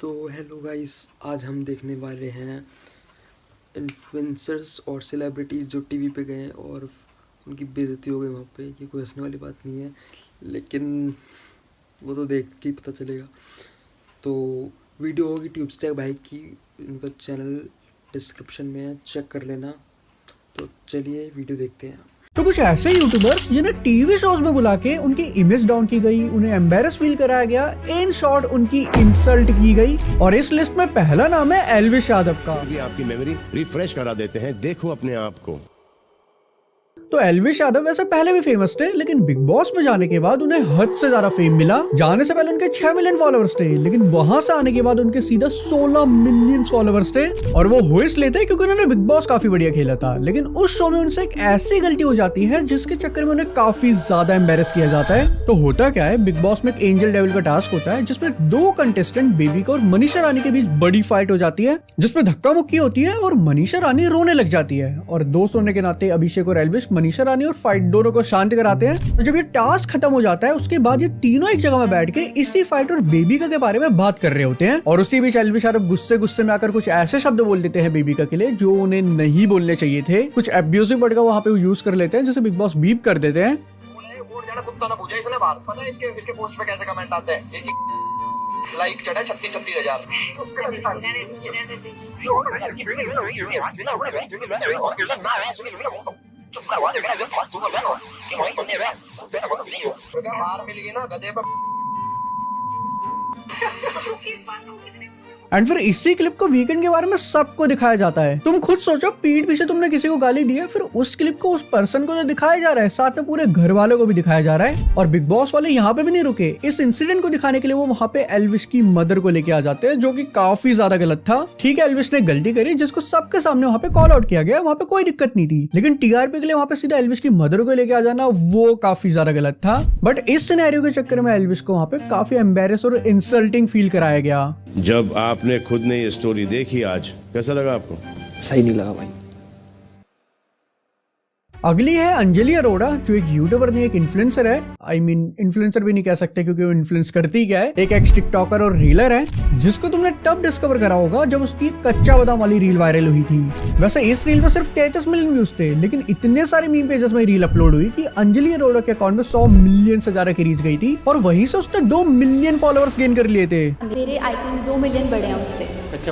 तो hello guys, आज हम देखने वाले हैं इन्फ्लुएंसर्स और सेलिब्रिटीज़ जो टीवी पे गए और उनकी बेइज्जती हो गई वहाँ पे। ये कोई हंसने वाली बात नहीं है, लेकिन वो तो देख के ही पता चलेगा। तो वीडियो होगी ट्यूबस्टैक भाई की, उनका चैनल डिस्क्रिप्शन में है, चेक कर लेना। तो चलिए वीडियो देखते हैं। तो कुछ ऐसे यूट्यूबर्स जिन्हें टीवी शोज में बुला के उनकी इमेज डाउन की गई, उन्हें एम्बेरस फील कराया गया, इन शॉर्ट उनकी इंसल्ट की गई। और इस लिस्ट में पहला नाम है एल्विश यादव का। भी आपकी मेमोरी रिफ्रेश करा देते हैं, देखो अपने आप को। तो एल्विश यादव वैसे पहले भी फेमस थे, लेकिन बिग बॉस में जाने के बाद उन्हें हद से ज्यादा फेम मिला। जाने से पहले उनके 6 मिलियन फॉलोअर्स थे, लेकिन वहां से आने के बाद उनके सीधा 16 मिलियन फॉलोअर्स थे। और वो हो इसलिए थे क्योंकि उन्होंने बिग बॉस काफी बढ़िया खेला था। लेकिन उस शो में उनसे एक ऐसी गलती हो जाती है जिसके चक्कर में उन्हें काफी ज्यादा एम्बेरस किया जाता है। तो होता क्या है, बिग बॉस में एक एंजल डेविल का टास्क होता है जिसमें 2 कंटेस्टेंट बेबिका और मनीषा रानी के बीच बड़ी फाइट हो जाती है, जिसमें धक्का मुक्की होती है और मनीषा रानी रोने लग जाती है। और दोस्त होने के नाते अभिषेक और एल्विश मनीषा रानी और फाइट दोनों को शांत कराते हैं। तो जब ये टास्क खत्म हो जाता है, उसके बाद ये तीनों एक जगह में बैठ के इसी फाइट और बेबिका के बारे में बात कर रहे होते हैं। और उसी बीच एल्विश यादव गुस्से में आकर कुछ ऐसे शब्द बोल देते हैं बेबिका के लिए जो उन्हें नहीं बोलने चाहिए थे। कुछ एब्यूसिव वर्ड का वहां पे यूज कर लेते हैं, जैसे बिग बॉस बीप कर देते हैं। कुत्ता ना पूछे, इसने बात पता है इसके पोस्ट पे कैसे कमेंट आते हैं। एक लाइक चढ़ा 36,000। बाहर मिल गई ना गधे पे। एंड फिर इसी क्लिप को वीकेंड के बारे में सबको दिखाया जाता है। तुम खुद सोचो, पीठ पीछे तुमने किसी को गाली दी है, फिर उस क्लिप को उस पर्सन को तो दिखाया जा रहा है, साथ में पूरे घर वालों को भी दिखाया जा रहा है। और बिग बॉस वाले यहाँ पे भी नहीं रुके। इस इंसिडेंट को दिखाने के लिए वो वहाँ पे एल्विश की मदर को लेके आ जाते हैं, जो कि काफी ज्यादा गलत था। ठीक है, एल्विश ने गलती करी जिसको सबके सामने वहाँ पे कॉल आउट किया गया, वहाँ पे कोई दिक्कत नहीं थी। लेकिन टीआरपी के लिए वहाँ पे सीधा एल्विश की मदर को लेके आ जाना, वो काफी ज्यादा गलत था। बट इस सिनेरियो के चक्कर में एल्विश को वहाँ पे काफी एम्बेरस और इंसल्टिंग फील कराया गया। जब आपने खुद ने ये स्टोरी देखी आज, कैसा लगा आपको? सही नहीं लगा भाई। अगली है अंजलि अरोड़ा, जो एक यूट्यूबर नहीं एक इन्फ्लुएंसर है। इन्फ्लुएंसर भी नहीं कह सकते क्योंकि वो इन्फ्लुएंस करती क्या है। एक एक्स टिकटॉकर और रीलर है, जिसको तुमने तब डिस्कवर करा होगा जब उसकी कच्चा बादाम वाली रील वायरल हुई थी। वैसे इस रील में सिर्फ 33 मिलियन व्यूज थे, लेकिन इतने सारे मीम पेजेस में रील अपलोड हुई कि अंजलि अरोड़ा के अकाउंट में 100 मिलियन से ज्यादा की रीच गई थी। और वहीं से उसने 2 मिलियन फॉलोअर्स गेन कर लिए थे। मेरे आई थिंक 2 मिलियन बढ़े हैं उससे, कच्चा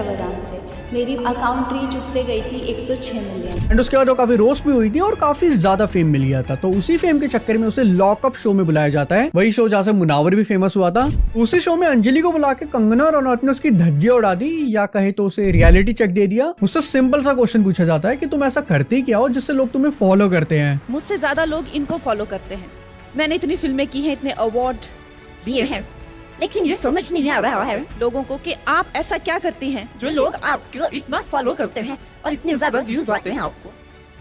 बादाम से मेरी अकाउंट रीच उससे गई थी 106 मिलियन। एंड उसके बाद वो काफी रोस्ट भी हुई थी और काफी ज्यादा फेम मिल गया था। तो उसी फेम के चक्कर में उसे लॉकअप शो में बुलाया जाता है, वही शो जहाँ से मुनावर भी फेमस हुआ था। उसी शो में अंजलि को बुला के कंगना रनौत ने उसकी धज्जियां उड़ा दी, या कहे तो उसे रियलिटी चेक दे दिया। उससे सिंपल सा क्वेश्चन पूछा जाता है कि तुम ऐसा करती क्या हो जिससे लोग तुम्हें फॉलो करते हैं। मुझसे ज्यादा लोग इनको फॉलो करते हैं। मैंने इतनी फिल्में की हैं, इतने अवार्ड दिए हैं, लेकिन ये समझ नहीं आ रहा है लोगों को कि आप ऐसा क्या करती हैं जो लोग आपको इतना फॉलो करते हैं और इतने ज्यादा व्यूज आते हैं आपको।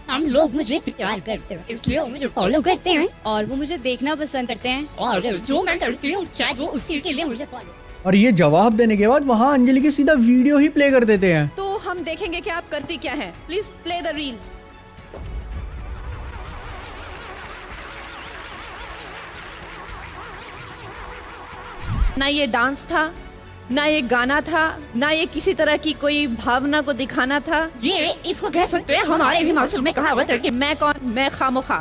हम लोग मुझे प्यार करते हैं, इसलिए वो मुझे फॉलो करते हैं और वो मुझे देखना पसंद करते हैं, और जो मैं करती हूँ चाहे वो उसी के लिए मुझे फॉलो। और ये जवाब देने के बाद वहाँ अंजलि की सीधा वीडियो ही प्ले कर देते हैं। तो हम देखेंगे कि आप करती क्या हैं। Please play the reel. ना ये डांस था, ना ये गाना था, ना ये किसी तरह की कोई भावना को दिखाना था। ये इसको कह सकते हैं, हमारे हिमाचल में कहावत है कि मैं कौन, मैं खामोखा।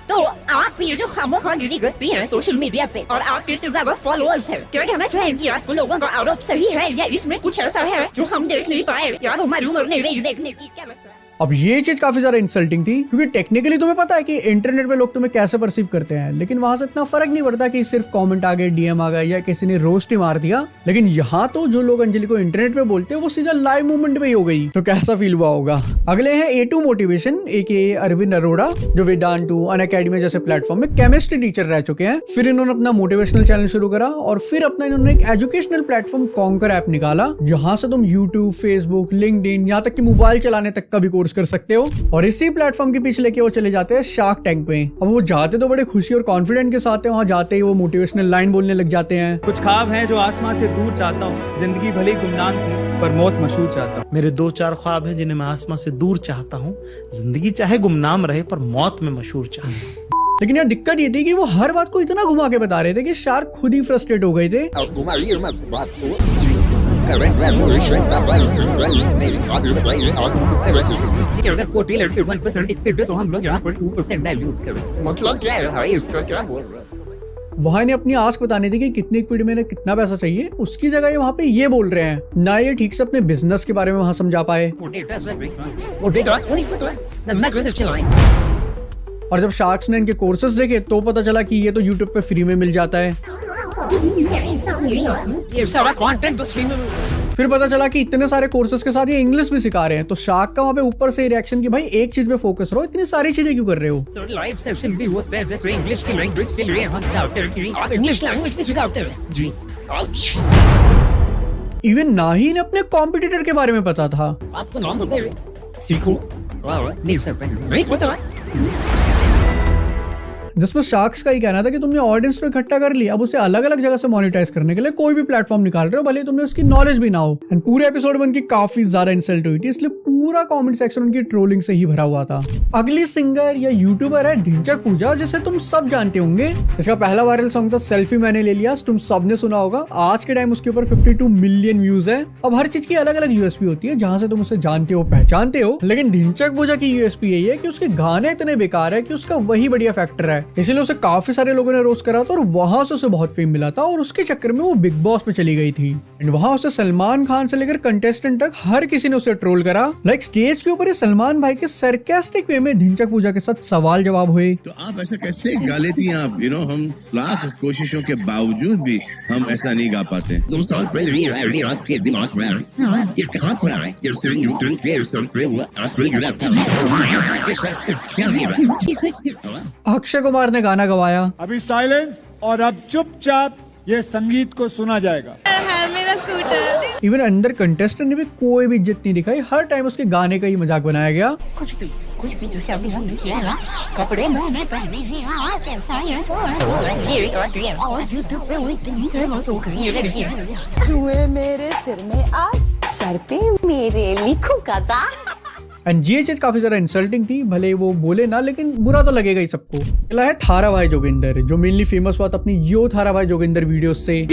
तो आप ये जो खामोखागिरी करती हैं सोशल मीडिया पे और आपके इतने ज्यादा फॉलोअर्स हैं, क्या कहना चाहेंगी? आपको लोगों का आरोप सही है या इसमें कुछ ऐसा है जो हम देख नहीं पाए या हमारी उम्र नहीं रही देखने की? क्या लगता है? अब ये चीज काफी ज्यादा इंसल्टिंग थी, क्योंकि टेक्निकली तुम्हें पता है कि इंटरनेट पे लोग तुम्हें कैसे परसीव करते हैं, लेकिन वहां से इतना फर्क नहीं पड़ता कि सिर्फ कमेंट आ गए, डीएम आ गए या किसी ने रोस्ट ही मार दिया। लेकिन यहाँ तो जो लोग अंजलि को इंटरनेट पे बोलते हैं वो सीधा लाइव मूवमेंट पे ही हो गई। तो कैसा फील हुआ होगा। अगले है A2 मोटिवेशन, एके अरविंद अरोड़ा, जो वेदांतु, अनअकैडमी जैसे प्लेटफॉर्म में केमिस्ट्री टीचर रह चुके हैं। फिर इन्होंने अपना मोटिवेशनल चैनल शुरू करा और फिर अपना इन्होंने एक एजुकेशनल प्लेटफॉर्म कॉन्कर ऐप निकाला, जहां से तुम यूट्यूब, फेसबुक, लिंक्डइन, यहाँ तक कि मोबाइल चलाने तक का भी कोर्स कर सकते हो। और इसी प्लेटफॉर्म के पीछे लेके वो चले जाते हैं शार्क टैंक पे। अब वो जाते तो बड़े खुशी और कॉन्फिडेंट के साथ है, वहां जाते ही वो मोटिवेशनल लाइन बोलने लग जाते हैं। कुछ ख्वाब हैं जो आसमां से दूर चाहता हूँ, जिंदगी भले ही गुमनाम थी पर मौत मशहूर चाहता हूँ। मेरे 2-4 ख्वाब हैं जिन्हें मैं आसमां से दूर चाहता हूँ, जिंदगी चाहे गुमनाम रहे पर मौत में मशहूर चाहता हूँ। लेकिन यार दिक्कत ये थी कि वो हर बात को इतना घुमा के बता रहे थे कि शार्क खुद ही फ्रस्ट्रेट हो गए थे। वहाँ ने अपनी आस्क बतानी थी कि कितनी इक्विटी में कितना पैसा चाहिए, उसकी जगह ये वहाँ पे ये बोल रहे हैं ना, ये ठीक से अपने बिजनेस के बारे में वहाँ समझा पाए। और जब शार्क्स ने इनके कोर्सेज देखे तो पता चला कि ये तो यूट्यूब पे फ्री में मिल जाता है। फिर पता चला कि इतने सारे कोर्सेज के साथ ये इंग्लिश भी सिखा रहे हैं। तो शार्क का वहाँ पे ऊपर से रिएक्शन कि भाई एक चीज पे फोकस रहो, इतनी सारी चीजें क्यों कर रहे हो। लाइव सेशन भी होता है जैसे इंग्लिश की लैंग्वेज के लिए हम चाहते हैं कि आप इंग्लिश लैंग्वेज भी सिखाते हैं जी। इवन ना ही इन्हें अपने कॉम्पिटिटर के बारे में पता था। आपको नाम बताइए, सीखो। नहीं सर, नहीं पता। जिसमें शार्क्स का ही कहना था कि तुमने ऑडियंस को इकट्ठा कर लिया, अब उसे अलग अलग जगह से मोनेटाइज करने के लिए कोई भी प्लेटफॉर्म निकाल रहे हो, भले तुमने उसकी नॉलेज भी ना हो। एंड पूरे एपिसोड में उनकी काफी ज्यादा इंसल्ट हुई थी, इसलिए पूरा कमेंट सेक्शन उनकी ट्रोलिंग से ही भरा हुआ था। अगली सिंगर या यूट्यूबर है ढिंचक पूजा, जिसे तुम सब जानते होंगे। इसका पहला वायरल सॉन्ग था सेल्फी मैंने ले लिया, तुम सबने सुना होगा। आज के टाइम उसके ऊपर 52 मिलियन व्यूज है। अब हर चीज की अलग अलग यूएसपी होती है जहां से तुम उसे जानते हो, पहचानते हो, लेकिन ढिंचक पूजा की यूएसपी यही है कि उसके गाने इतने बेकार है कि उसका वही बढ़िया फैक्टर है। इसीलिए उसे काफी सारे लोगों ने रोस्ट करा था और वहां से उसे बहुत फेम मिला था, और उसके चक्कर में वो बिग बॉस में चली गई थी। एंड वहां उसे सलमान खान से लेकर कंटेस्टेंट तक हर किसी ने उसे ट्रोल करा। लाइक स्टेज के ऊपर सलमान भाई के सरकास्टिक वे में ढिंचक पूजा के साथ सवाल जवाब हुए। तो आप ऐसा कैसे गा लेती हैं आप? हम लाख कोशिशों के बावजूद भी हम ऐसा नहीं गा पाते। अक्षय कुमार ने गाना गवाया। अभी साइलेंस और अब चुपचाप ये संगीत को सुना जाएगा। इवन अंदर कंटेस्टेंट ने भी कोई भी इज्जत नहीं दिखाई, हर टाइम उसके गाने का ही मजाक बनाया गया। कुछ भी जैसे अभी हमने किया ना, कपड़े मैंने पहने हैं आज ऐसा है और यूट्यूब पे जुए मेरे सिर में आज, सर पे मेरे लिखू का था। एंड ये चीज काफी ज्यादा इंसल्टिंग थी, भले वो बोले ना, लेकिन बुरा तो लगेगा ही सबको। अगला है थारा भाई जोगिंदर, जो मेनली फेमस हुआ था अपनी यो थारा भाई जोगिंदर वीडियो से।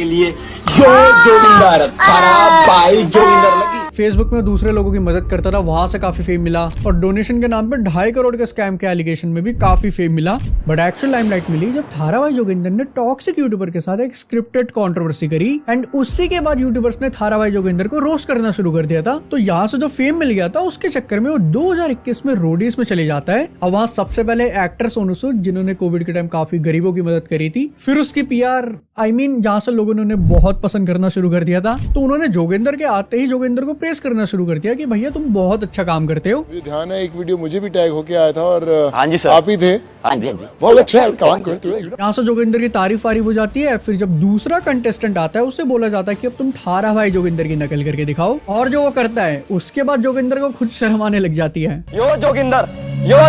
फेसबुक में दूसरे लोगों की मदद करता था, वहां से काफी फेम मिला, और डोनेशन के नाम पे 2.5 करोड़ के स्कैम के एलिगेशन में भी काफी फेम मिला। बट एक्चुअल लाइमलाइट मिली जब थारा भाई जोगिंदर ने टॉक्सिक यूट्यूबर के साथ एक स्क्रिप्टेड कंट्रोवर्सी करी। एंड उसी के बाद यूट्यूबर्स ने थारा भाई जोगिंदर को रोस्ट करना शुरू कर दिया था। तो यहाँ से जो फेम मिल गया था, उसके चक्कर में वो 2021 में रोडीज में चले जाता है। अब वहाँ सबसे पहले एक्टर सोनू सूद, जिन्होंने कोविड के टाइम काफी गरीबों की मदद करी थी। फिर उसकी PR जहाँ से लोगों ने उन्हें बहुत पसंद करना शुरू कर दिया था, तो उन्होंने जोगिंदर के आते ही जोगिंदर को प्रेस करना शुरू कर दिया कि भैया तुम बहुत अच्छा काम करते हो। मुझे ध्यान है एक वीडियो मुझे भी टैग होके आया था और हाँ जी सर, आप ही थे। हाँ जी बहुत अच्छा काम करते हो। यहाँ से जोगिंदर की तारीफ वारीफ हो जाती है। फिर जब दूसरा कंटेस्टेंट आता है, उससे बोला जाता है कि अब तुम थारा भाई जोगिंदर की नकल करके दिखाओ, और जो वो करता है उसके बाद जोगिंदर को खुद शर्म आने लग जाती है। यो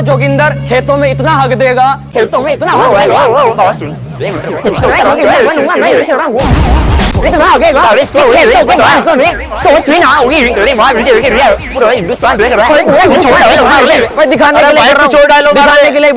जोगिंदर खेतों में इतना हक देगा, खेतों में इतना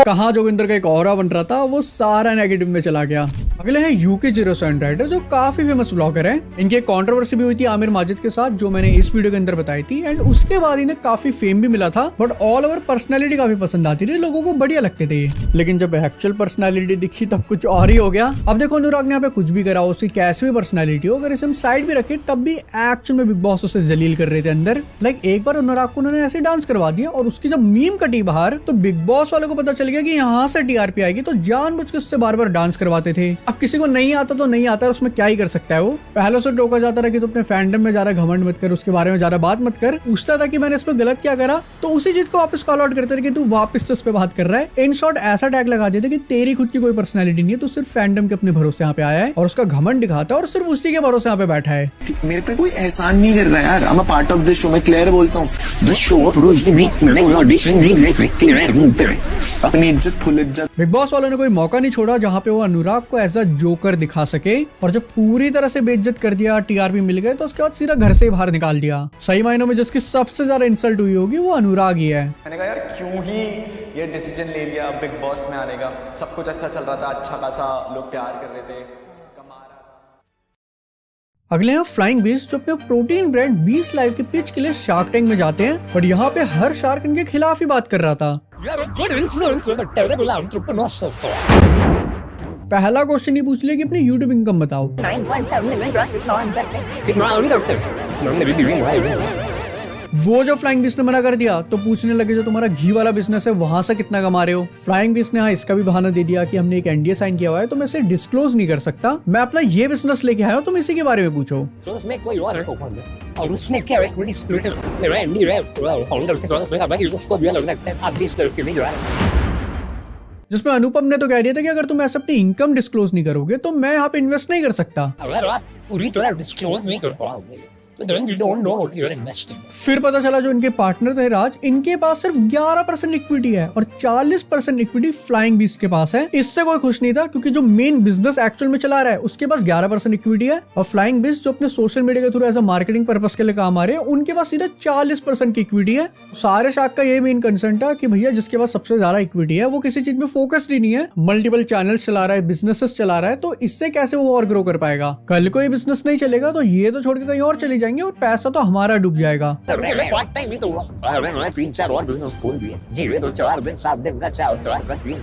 कहाँ जोगिंदर का एक ऑरा बन रहा था, वो सारा नेगेटिव में चला गया। अगले हैं UK07 राइडर, जो काफी फेमस ब्लॉगर है। इनकी एक कंट्रोवर्सी भी हुई थी आमिर माजिद के साथ, जो मैंने इस वीडियो के अंदर बताई थी। एंड उसके बाद इन्हें काफी फेम भी मिला था, बट ऑल ओवर पर्सनैलिटी काफी पसंद आती थी, लोगों को बढ़िया लगते थे। लेकिन जब एक्चुअल पर्सनैलिटी दिखी तब कुछ और ही हो गया। अब देखो अनुराग ने यहाँ पे कुछ भी करा, उसकी कैसी भी पर्सनैलिटी हो, अगर इसे हम साइड भी रखे तब भी एक्चुअल में बिग बॉस उसे जलील कर रहे थे अंदर। लाइक एक बार अनुराग को उन्होंने ऐसे डांस करवा दिया, और उसकी जब मीम कटी बाहर, तो बिग बॉस वालों को पता चल गया कि यहाँ से TRP आएगी, तो जानबूझ के उससे बार बार डांस करवाते थे। अब किसी को नहीं आता तो नहीं आता, उसमें क्या ही कर सकता है वो। पहले से टोका जाता रहा कि तो अपने फैंडम में ज्यादा घमंड मत कर, उसके बारे में ज्यादा बात मत कर। पूछता था कि मैंने इस पे गलत क्या करा, तो उसी चीज को वापस कॉल आउट करते थे कि तू वापस इस पे बात कर रहा है। इन शॉर्ट ऐसा टैग लगा देते कि तेरी खुद की कोई पर्सनैलिटी नहीं है, तो सिर्फ फैंडम के अपने भरोसे यहाँ पे आया है, और उसका घमंड दिखाता है, और सिर्फ उसी के भरोसे यहाँ पे बैठा है। मेरे पे कोई एहसान नहीं कर रहा यार, I'm a part of this show, मैं क्लियर बोलता हूँ। अपनी इज्जत फुल इज्जत। बिग बॉस वालों ने कोई मौका नहीं छोड़ा जहां पे वो अनुराग को एज अ जोकर दिखा सके, और जब पूरी तरह से बेइज्जत कर दिया, टीआरपी मिल गए, तो उसके बाद सीधा घर से ही बाहर निकाल दिया। सही मायनों में जिसकी सबसे ज्यादा इंसल्ट हुई होगी वो अनुराग ही है। मैंने कहा यार क्यों ही ये डिसीजन ले लिया बिग बॉस में आने का। सब कुछ अच्छा चल रहा था, अच्छा खासा लोग प्यार कर रहे थे, कमा रहा था। अगले हैं फ्लाइंग बीस्ट, जो अपने प्रोटीन ब्रांड 20 लाइव के पिच के लिए शार्क टैंक में जाते हैं, और यहाँ पे हर शार्क इनके खिलाफ ही बात कर रहा था। पहला क्वेश्चन ही पूछ लिया कि अपनी यूट्यूब इनकम बताओ। 9.7 million कितना अर्न करते हैं? वो जो फ्लाइंग बीस्ट ने मना कर दिया तो पूछने लगे जो तुम्हारा घी वाला बिजनेस है वहां से कितना कमा रहे हो। फ्लाइंग बीस्ट ने हाँ इसका भी बहाना दे दिया कि हमने एक एनडीए साइन किया हुआ है तो मैं इसे डिस्क्लोज नहीं कर सकता, मैं अपना ये बिजनेस लेके आया हूँ, तुम इसी के बारे में पूछो। तो उसमें कोई और है और उसमें क्या इक्विटी स्प्लिट है, मेरा एनडीए है फाउंडर के साथ में बाकी उसको भी अलग लगता है। आप 20 लड़के नहीं जा रहे, जिसमें अनुपम ने तो कह दिया था कि अगर तुम ऐसे अपनी इनकम डिस्क्लोज नहीं करोगे तो मैं यहाँ पे इन्वेस्ट नहीं कर सकता। अगर आप पूरी तरह डिस्क्लोज नहीं कर पाओगे तो then you don't know what you're investing. फिर पता चला जो इनके पार्टनर थे राज, इनके पास सिर्फ 11% इक्विटी है और 40% इक्विटी फ्लाइंग बीस्ट के पास है। इससे कोई खुश नहीं था क्योंकि जो मेन बिजनेस एक्चुअल में चला रहा है उसके पास 11% इक्विटी है, और फ्लाइंग बीस्ट जो अपने सोशल मीडिया के through as a marketing purpose के लिए काम आ रहे हैं उनके पास सीधा 40% की इक्विटी है। सारे शार्क का ये मेन कंसर्न था कि भैया जिसके पास सबसे ज्यादा इक्विटी है वो किसी चीज में फोकस्ड ही नहीं है, मल्टीपल चैनल्स चला रहा है, बिजनेसेस चला रहा है, तो इससे कैसे वो और ग्रो कर पाएगा। कल को ये बिजनेस नहीं चलेगा तो ये तो छोड़ के कहीं और चले जाएंगे और पैसा तो हमारा डूब जाएगा। 3-4 और बिजनेस खोल दिए जी, तो 4 दिन 7 दिन का 4 का 3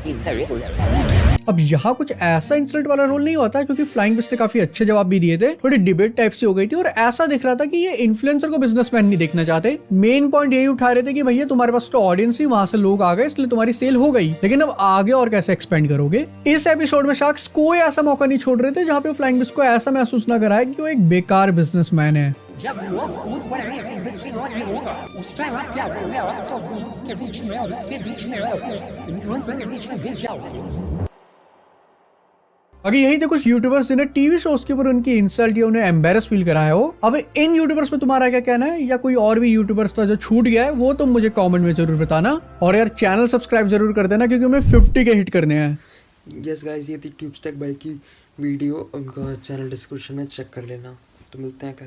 अब यहाँ कुछ ऐसा इंसल्ट वाला रोल नहीं होता क्योंकि फ्लाइंग बीस्ट ने काफी अच्छे जवाब भी दिए थे, थोड़ी डिबेट टाइप से हो गई थी और ऐसा दिख रहा था कि ये इन्फ्लुएंसर को बिजनेसमैन नहीं देखना चाहते। मेन पॉइंट यही उठा रहे थे कि भैया तुम्हारे पास तो ऑडियंस ही, वहां से लोग आ गए इसलिए तुम्हारी सेल हो गई, लेकिन अब आगे और कैसे एक्सपेंड करोगे। इस एपिसोड में शार्क्स कोई ऐसा मौका नहीं छोड़ रहे थे जहाँ पे फ्लाइंग बीस्ट को ऐसा महसूस न कराए कि वो एक बेकार बिजनेसमैन है। जब लोग कूद पड़े ऐसे इंडस्ट्री और ये होगा उस टाइम आप क्या करोगे? आप तो दूध के बीच में और इसके बीच में अपने इन्फ्लुएंसर के बीच में घिस जाओगे। अगर यही थे कुछ यूट्यूबर्स जिन्हें टीवी शोज के ऊपर उनकी इंसल्ट या उन्हें एम्बेरस फील कराया हो। अब इन यूट्यूबर्स में तुम्हारा क्या कहना है, या कोई और भी यूट्यूबर्स था जो छूट गया है वो तुम मुझे कमेंट में जरूर बताना, और यार चैनल सब्सक्राइब जरूर कर देना क्योंकि हमें 50 के हिट करने हैं। यस गाइस, ये थी ट्यूब्स टेक बाइक की वीडियो, उनका चैनल डिस्क्रिप्शन में चेक कर लेना। तो मिलते हैं कल।